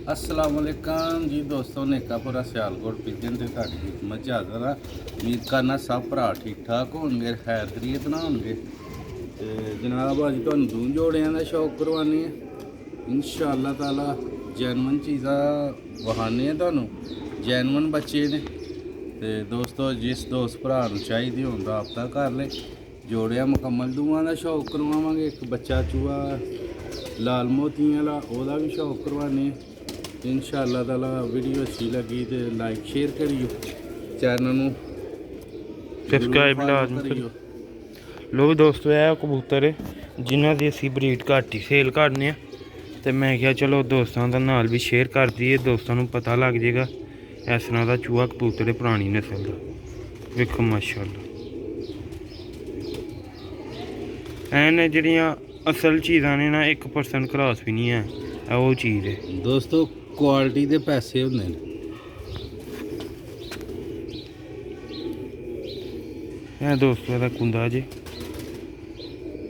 अस्सलाम वालेकुम जी दोस्तों ने पूरा सियालकोट पिजन से खिदमत हाज़र हाँ। उम्मीद करना सब भरा ठीक ठाक होंगे, खैर खरीत ना होंगे। जनाब अज तुहानूं दूं जोड़ियां का शौक करवाने इंशाअल्लाह ताला जैनवन चीज़ां वहाने तुहानूं, जैनवन बच्चे ने। तो दोस्तों जिस दोस्त भरा चाहिए हों राबता कर ले। जोड़िया मुकम्मल दूआं का शौक करवावांगे। एक बच्चा चूहा लाल मोतियां वाला ओहदा भी शौक करवाने इंशाअल्लाह ताला। वीडियो अच्छी लगी तो लाइक शेयर करियो, चैनल नूं सब्सक्राइब लाजमी करियो। लो भी दोस्तों है कबूतर जिन्हों की असी ब्रीड घट ही सेल करने, तो मैं क्या चलो दोस्तों का नाल भी शेयर कर दिए, दोस्तों को पता लग जाएगा। इस तरह का चूहा कबूतर है पुरानी नस्ल का, वेखो माशाअल्लाह। एन जड़ियाँ असल चीज़ां ने ना 1% क्रॉस भी नहीं है, वो चीज़ है दोस्तों। क्वालिटी के पैसे होंगे है दोस्तों का कुंदा जे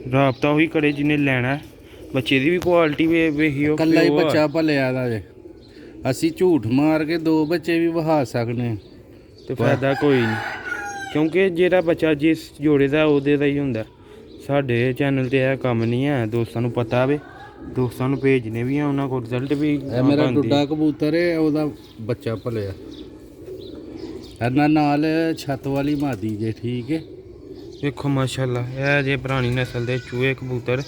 राबता ही करे जिन्हें लेना है। बच्चे की भी क्वालिटी वेखियो, कल्ला ही बच्चा भलिया दा जे असी झूठ मार के 2 बच्चे भी वहा सकने तो फायदा कोई नहीं, क्योंकि जेड़ा बच्चा जिस जोड़े का उहदे दा ही हुंदा। साडे चैनल ते यह कम नहीं है, दोस्तों को पता वे, दोस्तों को भेजने भी हैं, उन्होंने को रिजल्ट भी। मेरा टुड्डा कबूतर है, ओहदा बच्चा भलिया एना नाल छत वाली मादी जे, ठीक है। देखो माशाल्लाह है जे पुरानी नस्ल के चूहे कबूतर,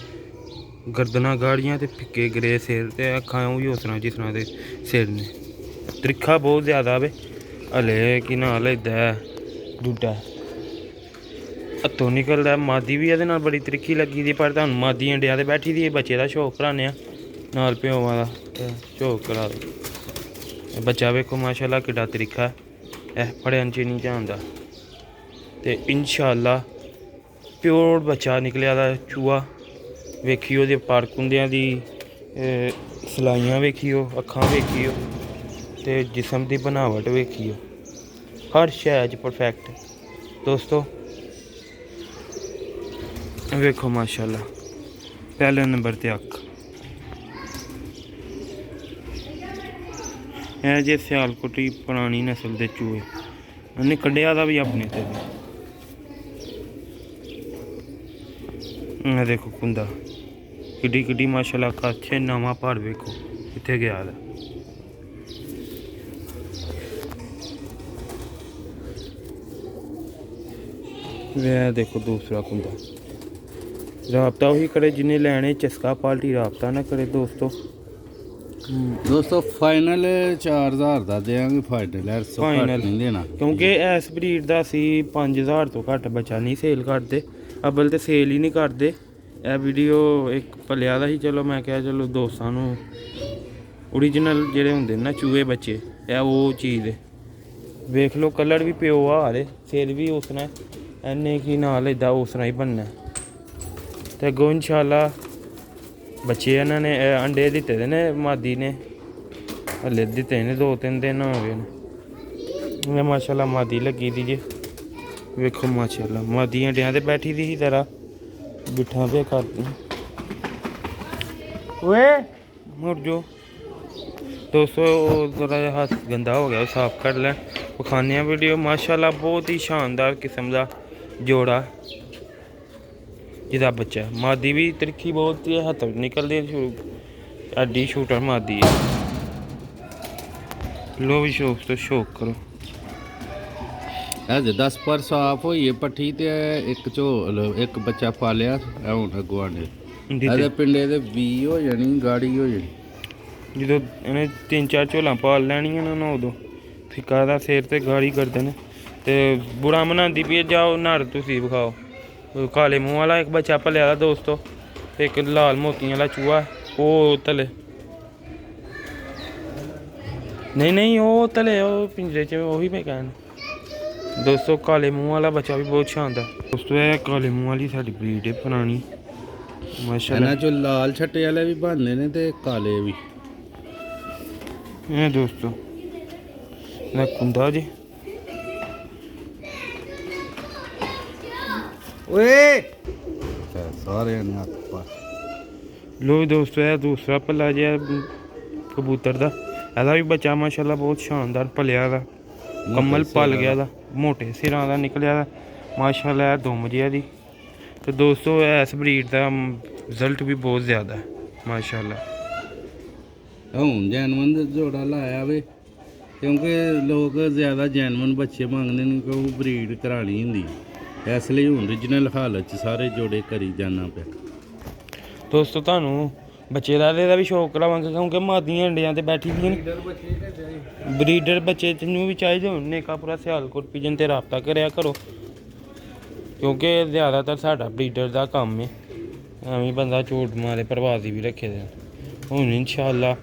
गर्दना गाड़ियाँ ते फिक्के ग्रे सिर ते अखां भी उस तरह जिस तरह के सिर ने। त्रिखा बहुत ज़्यादा वे हले कि ना लेदा दूटा हत्थों निकलदा। मादी भी ये बड़ी त्रिखी लगी दी, पर तुहानूं मादी इंडिया ते बैठी दी बच्चे का शौक कराने नाल प्योवां दा शौक करा दो। बच्चा वेखो माशाल्लाह किड्डा त्रिखा है, फड़न च नहीं जानदा। ते इंशाअल्लाह प्योर बच्चा निकलिया दा चूहा। वेखियो दे पर कुंदियां दी सलाइयां वेखियो, अखां वेखियो ते जिसम की बनावट वेखियो, हर शै परफेक्ट दोस्तों। वेखो माशाल्लाह पहले नंबर ते अख है जे सियालकोटी पुरानी नस्ल के चूहे, उन्हें कड्ढिया दा भी अपने ते देखो कुंदा किड्डी किड्डी माशाल्लाह कच्छ नवा पर वेखो कित्थे गया दा। वह देखो दूसरा कुंदा। राबता वही करे जिन्हें लेने, चस्का पाल्टी राबता ना करे दोस्तों। दोस्तों फाइनल 4000 का देंगे, फाइनल नहीं देना, क्योंकि इस ब्रीड का असी 5000 तो घट बच्चा नहीं सेल करते। अब्बल तो सेल ही नहीं करते। यह वीडियो एक भलिया का ही, चलो मैं क्या चलो दोस्तों ओरिजिनल जेह्ड़े होंदे ना चूहे बच्चे, यह वो चीज़ है। वेख लो कलर भी प्यो आ रहे, सिर भी उस तरह इन्ने की ना लेदा उस तरह ही बनना। तो अगों इंशाअल्लाह बच्चे इन्होंने अंडे दिते दे ने, मादी ने हले दिते ने 2-3 दिन हो गए। माशाल्लाह मादी लगी दी जे, वेखो माशाल्लाह मादी अंडियां ते बैठी दी ही तरह बिठा पे करती ओए मुड़ जो। दोस्तों थोड़ा जहा हाथ गंदा हो गया, साफ कर लें, खाने वीडियो। माशाल्लाह बहुत ही शानदार किस्म का जोड़ा जिदा बच्चा है। मादी भी तिरखी बहुत ही हथ निकलती एडी शूटर मादी है। लो भी शौक तो शौक करो। 10 पर साफ होइए पट्ठी ते एक झोल एक बच्चा पालिया हूँ अगुआने पिंडे दे 20 हो जानी, गाड़ी हो जानी। जो इन्हें 3-4 झोलां पाल लैनियां ना उदों फिक्का दा सिर ते गाड़ी करदे ने ते बुरा मनांदी भी। जाओ नर तुसी विखाओ। काले मूँह वाला एक बच्चा भलेआ दा दोस्तों, एक लाल मोतियां वाला चूहा वो तले नहीं वो तले वो पिंजरे च, वही मैं कहना दोस्तों। काले मूँह वाला बच्चा भी बहुत शानदार दोस्तों। यह काले मूँह वाली साडी ब्रीड है पुरानी माशाल्लाह। जो लाल छट्टे वाले भी बनते ने ते काले भी है दोस्तों। कुंदा जी ओए सारे ने हाथ पा लो दोस्तों है दूसरा भला जहा कबूतर का ਇਹਦਾ ਵੀ ਬੱਚਾ ਮਾਸ਼ਾਅੱਲਾ ਬਹੁਤ ਸ਼ਾਨਦਾਰ ਪਲਿਆ ਦਾ, ਕਮਲ ਪਲ ਗਿਆ ਦਾ, ਮੋਟੇ ਸਿਰਾਂ ਦਾ ਨਿਕਲਿਆ ਦਾ ਮਾਸ਼ਾਅੱਲਾ। ਇਹ ਦੁੰਮ ਜਿਹਾ ਦੀ। ਤੇ ਦੋਸਤੋ ਇਸ ਬਰੀਡ ਦਾ ਰਿਜ਼ਲਟ ਵੀ ਬਹੁਤ ਜ਼ਿਆਦਾ ਹੈ ਮਾਸ਼ਾਅੱਲਾ। ਹੁਣ ਜੈਨਵਨ ਦਾ ਜੋੜਾ ਲਾਇਆ ਵੇ, ਕਿਉਂਕਿ ਲੋਕ ਜ਼ਿਆਦਾ ਜੈਨਵਨ ਬੱਚੇ ਮੰਗਦੇ ਨੇ, ਕਿਉਂਕਿ ਬਰੀਡ ਕਰਾਣੀ ਹੁੰਦੀ, ਇਸ ਲਈ ਹੁਣ ਓਰੀਜਨਲ ਹਾਲਤ 'ਚ ਸਾਰੇ ਜੋੜੇ ਕਰੀ ਜਾਣਾ ਪਿਆ। ਦੋਸਤੋ ਤੁਹਾਨੂੰ ਬੱਚੇ ਦਾ ਇਹਦਾ ਵੀ ਸ਼ੌਕ ਕਰਾਵਾਂਗੇ, ਕਿਉਂਕਿ ਮਾਦੀਆਂ ਅੰਡਿਆਂ ਤੇ ਬੈਠੀ ਦੀਆਂ ਨੇ। ਬਰੀਡਰ ਬੱਚੇ ਤੈਨੂੰ ਵੀ ਚਾਹੀਦੇ ਹੋਣ ਨੇਕਾਪੁਰਾ ਸਿਆਲਕੋਟ ਪਿਜਨ ਤੇ ਰਾਬਤਾ ਕਰਿਆ ਕਰੋ, ਕਿਉਂਕਿ ਜ਼ਿਆਦਾਤਰ ਸਾਡਾ ਬਰੀਡਰ ਦਾ ਕੰਮ ਹੈ। ਐਵੇਂ ਬੰਦਾ ਝੂਠ ਮਾਰੇ ਪ੍ਰਵਾਸੀ ਵੀ ਰੱਖੇ ਦੇ। ਹੁਣ ਇਨਸ਼ਾਅੱਲਾ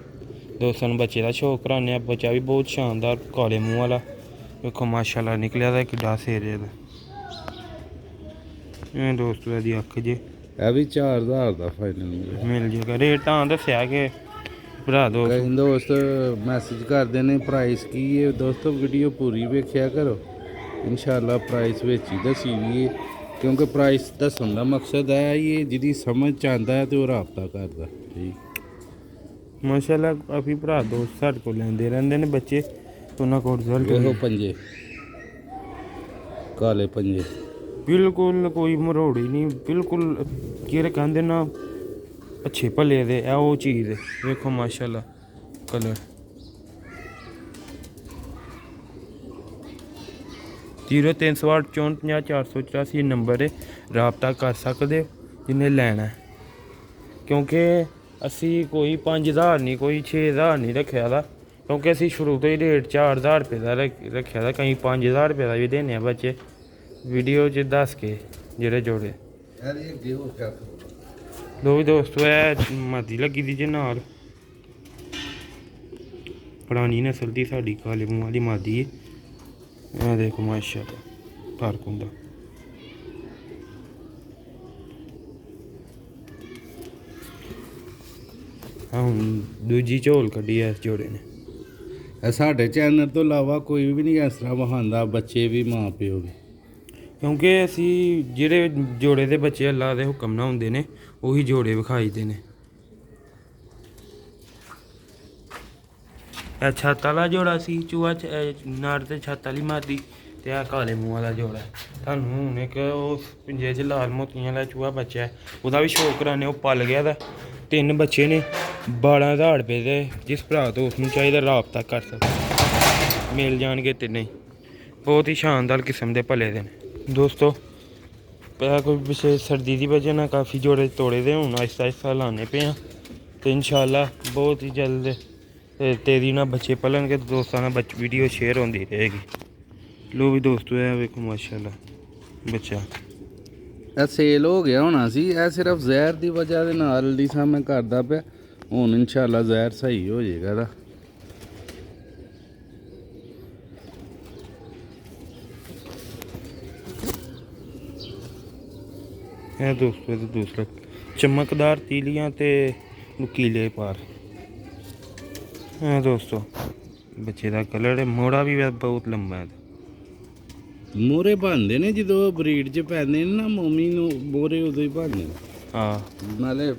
ਦੋਸਤਾਂ ਨੂੰ ਬੱਚੇ ਦਾ ਸ਼ੌਕ ਕਰਾਉਂਦੇ ਆ। ਬੱਚਾ ਵੀ ਬਹੁਤ ਸ਼ਾਨਦਾਰ ਕਾਲੇ ਮੂੰਹ ਵਾਲਾ, ਵੇਖੋ ਮਾਸ਼ਾਅੱਲਾ ਨਿਕਲਿਆ ਦਾ ਕਿੱਡਾ ਸਿਰ ਦਾ। ਇਹ ਦੋਸਤੋ ਇਹਦੀ ਅੱਖ ਜੇ ਇਹ ਵੀ 4000 ਦਾ ਫਾਈਨਲ ਮਿਲ ਜਾਏਗਾ। ਰੇਟ ਤਾਂ ਦੱਸਿਆ ਕਿ ਭਰਾ ਦੋ ਕਈ ਦੋਸਤ ਮੈਸੇਜ ਕਰਦੇ ਨੇ ਪ੍ਰਾਈਸ ਕੀ ਹੈ। ਦੋਸਤੋ ਵੀਡੀਓ ਪੂਰੀ ਵੇਖਿਆ ਕਰੋ, ਇਨਸ਼ਾਅੱਲਾ ਪ੍ਰਾਈਸ ਵਿੱਚ ਹੀ ਦੱਸੀ ਵੀ ਹੈ, ਕਿਉਂਕਿ ਪ੍ਰਾਈਸ ਦੱਸਣ ਦਾ ਮਕਸਦ ਹੈ ਇਹ ਜਿਹਦੀ ਸਮਝ 'ਚ ਆਉਂਦਾ ਹੈ ਤੇ ਉਹ ਰਾਬਤਾ ਕਰਦਾ। ਠੀਕ ਮਾਸ਼ਾਅੱਲਾ ਕਾਫੀ ਭਰਾ ਦੋਸਤ ਸਾਡੇ ਕੋਲ ਲੈਂਦੇ ਰਹਿੰਦੇ ਨੇ ਬੱਚੇ, ਉਹਨਾਂ ਕੋਲ ਰਿਜ਼ਲਟ ਉਹ ਪੰਜੇ ਕਾਲੇ ਪੰਜੇ ਬਿਲਕੁਲ ਕੋਈ ਮਰੋੜੀ ਨਹੀਂ, ਬਿਲਕੁਲ ਕਿਹੜੇ ਕਹਿੰਦੇ ਨਾ ਅੱਛੇ ਭਲੇ ਦੇ ਇਹ ਉਹ ਚੀਜ਼ ਹੈ। ਵੇਖੋ ਮਾਸ਼ਾਅੱਲਾ ਕਲਰ 0364500484 ਨੰਬਰ ਹੈ, ਰਾਬਤਾ ਕਰ ਸਕਦੇ ਹੋ ਜਿਹਨੇ ਲੈਣਾ ਹੈ। ਕਿਉਂਕਿ ਅਸੀਂ ਕੋਈ 5000 ਨਹੀਂ ਕੋਈ 6000 ਨਹੀਂ ਰੱਖਿਆ ਦਾ, ਕਿਉਂਕਿ ਅਸੀਂ ਸ਼ੁਰੂ ਤੋਂ ਹੀ ਰੇਟ 4000 ਰੁਪਏ ਦਾ ਰੱਖਿਆ ਦਾ। ਕਈ 5000 ਰੁਪਏ ਦਾ ਵੀ ਦੇਣੇ ਆ ਬੱਚੇ ਵੀਡੀਓ 'ਚ ਦੱਸ ਕੇ ਜਿਹੜੇ ਜੋੜੇ। ਲੋ ਵੀ ਦੋਸਤੋ ਇਹ ਮਾਦੀ ਲੱਗੀ ਦੀ ਜੇ ਨਾਲ, ਪੁਰਾਣੀ ਨਸਲ ਦੀ ਸਾਡੀ ਕਾਲੇ ਮੂੰਹ ਵਾਲੀ ਮਾਦੀ ਹੈ। ਇਹ ਦੇਖੋ ਮਾਸ਼ਾਅੱਲਾ ਫਰਕ ਹੁੰਦਾ। ਹੁਣ ਦੂਜੀ ਝੋਲ ਕੱਢੀ ਐ ਇਸ ਜੋੜੇ ਨੇ। ਇਹ ਸਾਡੇ ਚੈਨਲ ਤੋਂ ਇਲਾਵਾ ਕੋਈ ਵੀ ਨਹੀਂ ਇਸ ਤਰ੍ਹਾਂ ਵਹਾਉਂਦਾ, ਬੱਚੇ ਵੀ ਮਾਂ ਪਿਓ ਵੀ, ਕਿਉਂਕਿ ਅਸੀਂ ਜਿਹੜੇ ਜੋੜੇ ਦੇ ਬੱਚੇ ਅੱਲਾ ਦੇ ਹੁਕਮ ਨਾਲ ਹੁੰਦੇ ਨੇ ਉਹੀ ਜੋੜੇ ਵਿਖਾਈਦੇ ਨੇ। ਇਹ ਛੱਤ ਵਾਲਾ ਜੋੜਾ ਸੀ ਚੂਹਾ ਨਾੜ ਤੇ ਛੱਤ ਵਾਲੀ ਮਾਦੀ, ਤੇ ਆਹ ਕਾਲੇ ਮੂੰਹ ਵਾਲਾ ਜੋੜਾ। ਤੁਹਾਨੂੰ ਹੁਣ ਇੱਕ ਉਹ ਪਿੰਜੇ 'ਚ ਲਾਲ ਮੋਤੀਆਂ ਵਾਲਾ ਚੂਹਾ ਬੱਚਾ, ਉਹਦਾ ਵੀ ਸ਼ੌਕ ਕਰਾਣੇ, ਉਹ ਪਲ ਗਿਆ ਦਾ। 3 ਬੱਚੇ ਨੇ 12000 ਰੁਪਏ ਦੇ। ਜਿਸ ਭਰਾ ਤੋਂ ਉਸ ਨੂੰ ਚਾਹੀਦਾ ਰਾਬਤਾ ਕਰ ਸਕਦਾ, ਮਿਲ ਜਾਣਗੇ ਤਿੰਨੇ। ਬਹੁਤ ਹੀ ਸ਼ਾਨਦਾਰ ਕਿਸਮ ਦੇ ਭਲੇ ਦੇ ਨੇ ਦੋਸਤੋ। ਪਿਆ ਕੋਈ ਪਿਛੇ ਸਰਦੀ ਦੀ ਵਜ੍ਹਾ ਨਾਲ ਕਾਫੀ ਜੋੜੇ ਤੋੜੇ ਦੇ, ਹੁਣ ਆਹਿਸਤਾ ਆਹਿਸਤਾ ਲਾਣੇ ਪਏ ਆ ਤੇ ਇਨਸ਼ਾਅੱਲਾ ਬਹੁਤ ਹੀ ਜਲਦ ਤੇਜ਼ੀ ਨਾਲ ਬੱਚੇ ਪਲਣਗੇ। ਦੋਸਤਾਂ ਨਾਲ ਵੀਡੀਓ ਸ਼ੇਅਰ ਹੁੰਦੀ ਰਹੇਗੀ। ਲੋ ਵੀ ਦੋਸਤੋ ਇਹ ਵੇਖੋ ਮਾਸ਼ਾਅੱਲਾ ਬੱਚਾ ਇਹ ਸੇਲ ਹੋ ਗਿਆ ਹੋਣਾ ਸੀ, ਇਹ ਸਿਰਫ ਜ਼ਹਿਰ ਦੀ ਵਜ੍ਹਾ ਦੇ ਨਾਲ ਦੀ ਸਾਹਮਣੇ ਕਰਦਾ ਪਿਆ। ਹੁਣ ਇਨਸ਼ਾਅੱਲਾ ਜ਼ਹਿਰ ਸਹੀ ਹੋ ਜਾਏਗਾ ਇਹਦਾ। ਇਹ ਦੋਸਤੋ ਇਹਦਾ ਦੂਸਰਾ ਚਮਕਦਾਰ ਤੀਲੀਆਂ ਤੇ ਨੁਕੀਲੇ ਪਾਰ। ਇਹ ਦੋਸਤੋ ਬੱਚੇ ਦਾ ਕਲਰ ਹੈ, ਮੋੜਾ ਵੀ ਬਹੁਤ ਲੰਬਾ ਹੈ। ਮੋਰੇ ਬਣਦੇ ਨੇ ਜਦੋਂ ਬਰੀਡ 'ਚ ਪੈਂਦੇ ਨੇ ਨਾ ਮੋਮੀ ਨੂੰ, ਮੋਰੇ ਉਦੋਂ ਹੀ ਬਣਦੇ ਨੇ। ਹਾਂ ਨਾਲੇ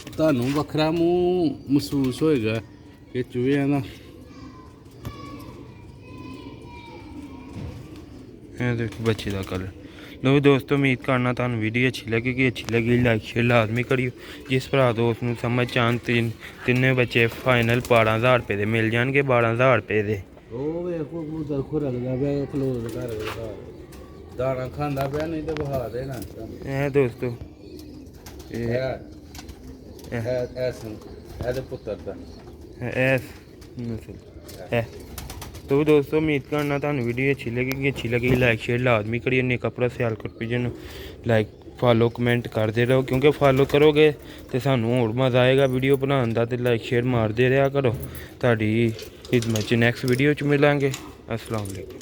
ਤੁਹਾਨੂੰ ਵੱਖਰਾ ਮੂੰਹ ਮਹਿਸੂਸ ਹੋਏਗਾ ਕਿ ਚੂਹਿਆਂ ਦਾ। ਇਹ ਦੇਖੋ ਬੱਚੇ ਦਾ ਕਲਰ। ਲੋ ਦੋਸਤੋ ਉਮੀਦ ਕਰਨਾ ਤੁਹਾਨੂੰ ਵੀਡੀਓ ਅੱਛੀ ਲੱਗੇਗੀ। ਅੱਛੀ ਲੱਗੀ ਲਾਈਕ ਸ਼ੇਅਰ ਲਾਜ਼ਮੀ ਕਰਿਓ। ਜਿਸ ਭਰਾ ਦੋਸਤ ਨੂੰ ਸਮਝ ਆਉਣ ਤਿੰਨੇ ਬੱਚੇ ਫਾਈਨਲ 12000 ਰੁਪਏ ਦੇ ਮਿਲ ਜਾਣਗੇ। 12000 ਰੁਪਏ ਦੇ। ਉਹ ਵੇਖੋ ਕਬੂਤਰ ਖੁਰਕਦਾ ਪਿਆ, ਕਲੋਜ਼ ਕਰ ਦਾਣਾ ਖਾਂਦਾ ਪਿਆ, ਨਹੀਂ ਤੇ ਬਹਾ ਦੇਣਾ। ਇਹ ਦੋਸਤੋ ਇਹਦੇ ਪੁੱਤਰ ਦਾ ਐਸ ਨਸਲ ਹੈ। तो दोस्तों उम्मीद करना ਤੁਹਾਨੂੰ ਵੀਡੀਓ ਅੱਛੀ ਲੱਗੀ ਲਾਈਕ ਸ਼ੇਅਰ ਲਾਜ਼ਮੀ ਕਰਿਓ। ਨੇਕਾਪੁਰਾ ਸਿਆਲਕੋਟ ਪਿਜਨ ਨੂੰ ਲਾਈਕ ਫਾਲੋ ਕਮੈਂਟ ਕਰਦੇ ਰਹੋ, ਕਿਉਂਕਿ ਫਾਲੋ ਕਰੋਗੇ ਤੇ ਸਾਨੂੰ ਹੋਰ ਮਜ਼ਾ ਆਏਗਾ ਵੀਡੀਓ ਬਣਾਉਣ ਦਾ। ਤੇ ਲਾਈਕ ਸ਼ੇਅਰ ਮਾਰਦੇ ਰਿਹਾ ਕਰੋ। ਤੁਹਾਡੀ ਖਿਦਮਤ 'ਚ ਨੈਕਸਟ ਵੀਡੀਓ 'ਚ ਮਿਲਾਂਗੇ। अस्सलाम वालेकुम।